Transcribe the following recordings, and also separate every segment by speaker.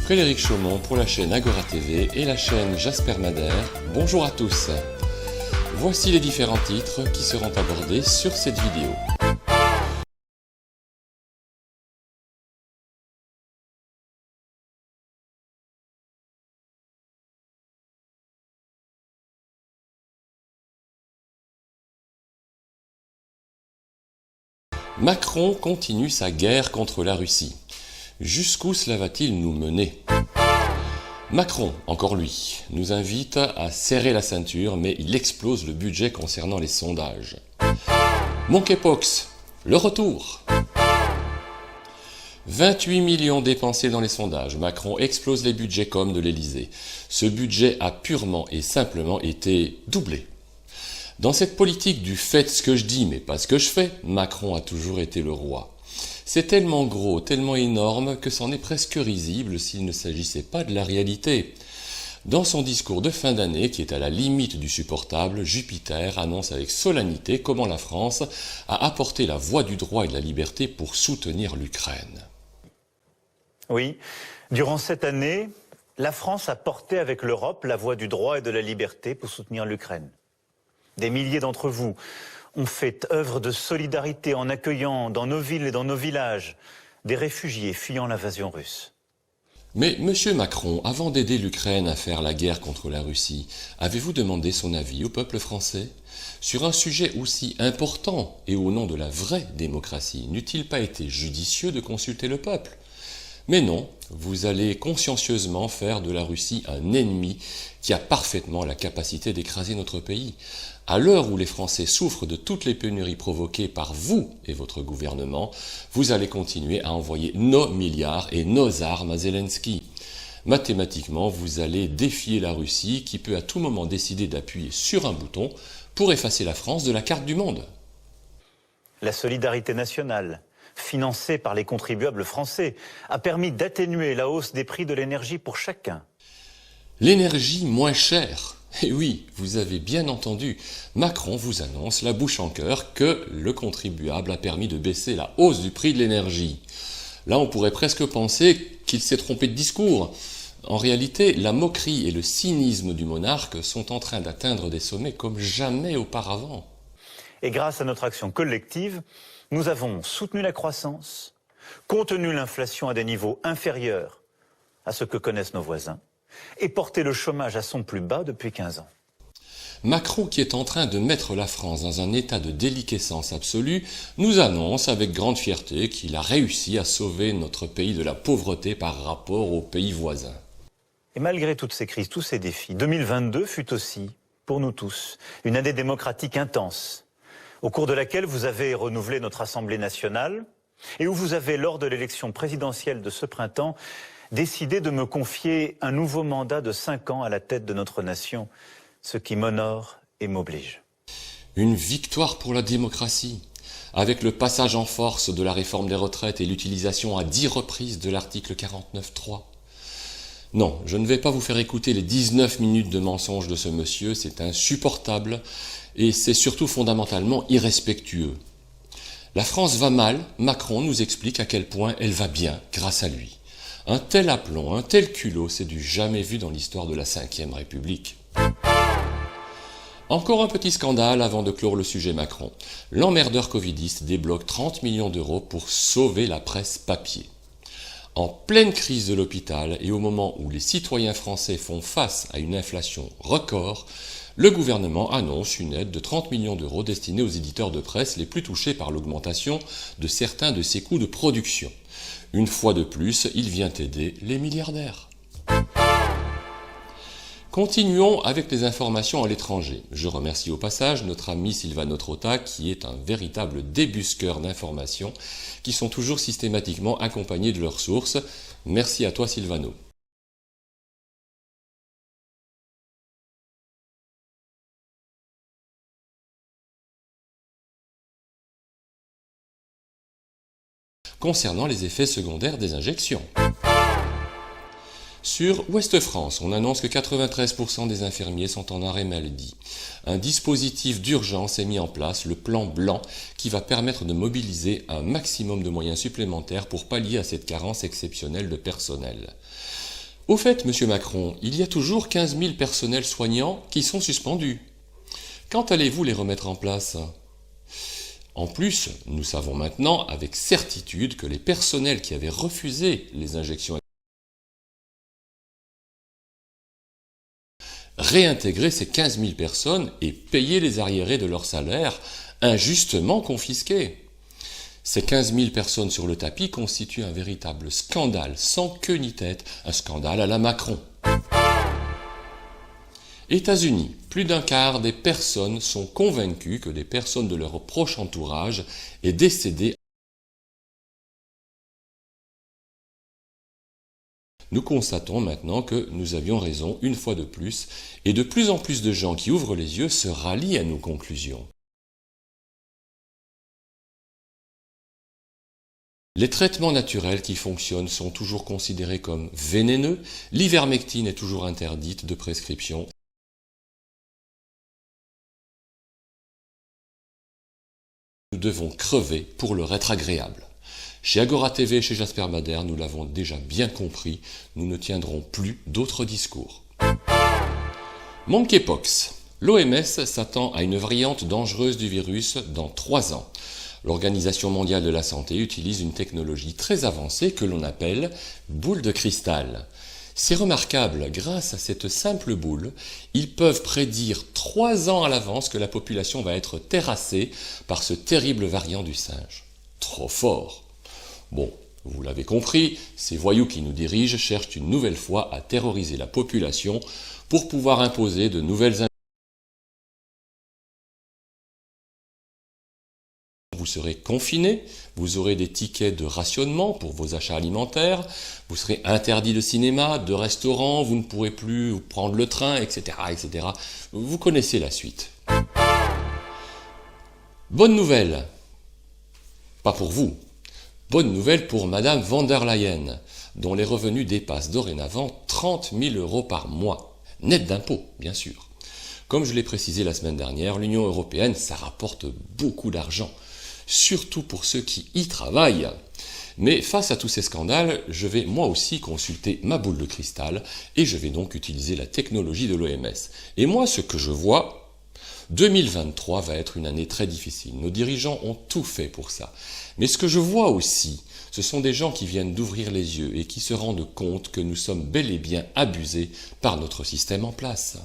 Speaker 1: Frédéric Chaumont pour la chaîne Agora TV et la chaîne Jasper Madère. Bonjour à tous. Voici les différents titres qui seront abordés sur cette vidéo. Macron continue sa guerre contre la Russie. Jusqu'où cela va-t-il nous mener? Macron, encore lui, nous invite à serrer la ceinture, mais il explose le budget concernant les sondages. Monkeypox, le retour. 28 millions dépensés dans les sondages. Macron explose les budgets comme de l'Élysée. Ce budget a purement et simplement été doublé. Dans cette politique du « faites ce que je dis mais pas ce que je fais », Macron a toujours été le roi. C'est tellement gros, tellement énorme que c'en est presque risible s'il ne s'agissait pas de la réalité. Dans son discours de fin d'année, qui est à la limite du supportable, Jupiter annonce avec solennité comment la France a apporté la voie du droit et de la liberté pour soutenir l'Ukraine.
Speaker 2: Oui, durant cette année, la France a porté avec l'Europe la voie du droit et de la liberté pour soutenir l'Ukraine. Des milliers d'entre vous ont fait œuvre de solidarité en accueillant dans nos villes et dans nos villages des réfugiés fuyant l'invasion russe.
Speaker 1: Mais Monsieur Macron, avant d'aider l'Ukraine à faire la guerre contre la Russie, avez-vous demandé son avis au peuple français? Sur un sujet aussi important et au nom de la vraie démocratie, n'eût-il pas été judicieux de consulter le peuple? Mais non, vous allez consciencieusement faire de la Russie un ennemi qui a parfaitement la capacité d'écraser notre pays. À l'heure où les Français souffrent de toutes les pénuries provoquées par vous et votre gouvernement, vous allez continuer à envoyer nos milliards et nos armes à Zelensky. Mathématiquement, vous allez défier la Russie qui peut à tout moment décider d'appuyer sur un bouton pour effacer la France de la carte du monde.
Speaker 2: La solidarité nationale, financée par les contribuables français, a permis d'atténuer la hausse des prix de l'énergie pour chacun.
Speaker 1: L'énergie moins chère. Et oui, vous avez bien entendu, Macron vous annonce la bouche en cœur que le contribuable a permis de baisser la hausse du prix de l'énergie. Là, on pourrait presque penser qu'il s'est trompé de discours. En réalité, la moquerie et le cynisme du monarque sont en train d'atteindre des sommets comme jamais auparavant.
Speaker 2: Et grâce à notre action collective, nous avons soutenu la croissance, contenu l'inflation à des niveaux inférieurs à ce que connaissent nos voisins, et porté le chômage à son plus bas depuis 15 ans.
Speaker 1: Macron, qui est en train de mettre la France dans un état de déliquescence absolue, nous annonce avec grande fierté qu'il a réussi à sauver notre pays de la pauvreté par rapport aux pays voisins.
Speaker 2: Et malgré toutes ces crises, tous ces défis, 2022 fut aussi, pour nous tous, une année démocratique intense, au cours de laquelle vous avez renouvelé notre Assemblée nationale et où vous avez, lors de l'élection présidentielle de ce printemps, décidé de me confier un nouveau mandat de 5 ans à la tête de notre nation, ce qui m'honore et m'oblige.
Speaker 1: Une victoire pour la démocratie, avec le passage en force de la réforme des retraites et l'utilisation à 10 reprises de l'article 49.3. Non, je ne vais pas vous faire écouter les 19 minutes de mensonges de ce monsieur, c'est insupportable et c'est surtout fondamentalement irrespectueux. La France va mal, Macron nous explique à quel point elle va bien grâce à lui. Un tel aplomb, un tel culot, c'est du jamais vu dans l'histoire de la Ve République. Encore un petit scandale avant de clore le sujet Macron. L'emmerdeur covidiste débloque 30 millions d'euros pour sauver la presse papier. En pleine crise de l'hôpital et au moment où les citoyens français font face à une inflation record, le gouvernement annonce une aide de 30 millions d'euros destinée aux éditeurs de presse les plus touchés par l'augmentation de certains de ses coûts de production. Une fois de plus, il vient aider les milliardaires. Continuons avec les informations à l'étranger. Je remercie au passage notre ami Silvano Trota qui est un véritable débusqueur d'informations qui sont toujours systématiquement accompagnées de leurs sources. Merci à toi Silvano. Concernant les effets secondaires des injections. Sur Ouest France, on annonce que 93% des infirmiers sont en arrêt maladie. Un dispositif d'urgence est mis en place, le plan blanc, qui va permettre de mobiliser un maximum de moyens supplémentaires pour pallier à cette carence exceptionnelle de personnel. Au fait, monsieur Macron, il y a toujours 15 000 personnels soignants qui sont suspendus. Quand allez-vous les remettre en place ? En plus, nous savons maintenant avec certitude que les personnels qui avaient refusé les injections réintégraient ces 15 000 personnes et payaient les arriérés de leur salaire injustement confisqués. Ces 15 000 personnes sur le tapis constituent un véritable scandale, sans queue ni tête, un scandale à la Macron. États-Unis, plus d'un quart des personnes sont convaincues que des personnes de leur proche entourage est décédée. Nous constatons maintenant que nous avions raison une fois de plus, et de plus en plus de gens qui ouvrent les yeux se rallient à nos conclusions. Les traitements naturels qui fonctionnent sont toujours considérés comme vénéneux, l'ivermectine est toujours interdite de prescription. Nous devons crever pour leur être agréable. Chez Agora TV et chez Jasper Madère, nous l'avons déjà bien compris, nous ne tiendrons plus d'autres discours. Monkeypox. L'OMS s'attend à une variante dangereuse du virus dans 3 ans. L'Organisation mondiale de la santé utilise une technologie très avancée que l'on appelle boule de cristal. C'est remarquable, grâce à cette simple boule, ils peuvent prédire 3 ans à l'avance que la population va être terrassée par ce terrible variant du singe. Trop fort. Bon, vous l'avez compris, ces voyous qui nous dirigent cherchent une nouvelle fois à terroriser la population pour pouvoir imposer de nouvelles. Vous serez confiné, vous aurez des tickets de rationnement pour vos achats alimentaires, vous serez interdit de cinéma, de restaurant, vous ne pourrez plus prendre le train, etc., etc. Vous connaissez la suite. Bonne nouvelle, pas pour vous, bonne nouvelle pour Madame von der Leyen, dont les revenus dépassent dorénavant 30 000 € par mois, net d'impôts, bien sûr. Comme je l'ai précisé la semaine dernière, l'Union européenne, ça rapporte beaucoup d'argent, surtout pour ceux qui y travaillent. Mais face à tous ces scandales, je vais moi aussi consulter ma boule de cristal et je vais donc utiliser la technologie de l'OMS. Et moi, ce que je vois, 2023 va être une année très difficile. Nos dirigeants ont tout fait pour ça. Mais ce que je vois aussi, ce sont des gens qui viennent d'ouvrir les yeux et qui se rendent compte que nous sommes bel et bien abusés par notre système en place.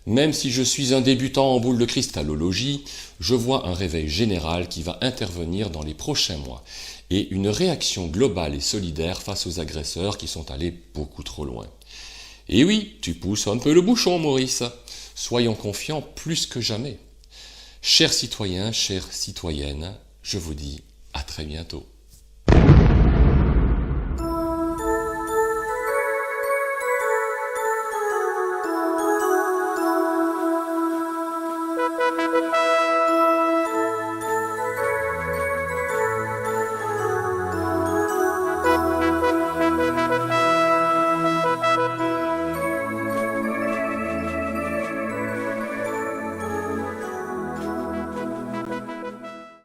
Speaker 1: Même si je suis un débutant en boule de cristalologie, je vois un réveil général qui va intervenir dans les prochains mois et une réaction globale et solidaire face aux agresseurs qui sont allés beaucoup trop loin. Et oui, tu pousses un peu le bouchon, Maurice. Soyons confiants plus que jamais. Chers citoyens, chères citoyennes, je vous dis à très bientôt.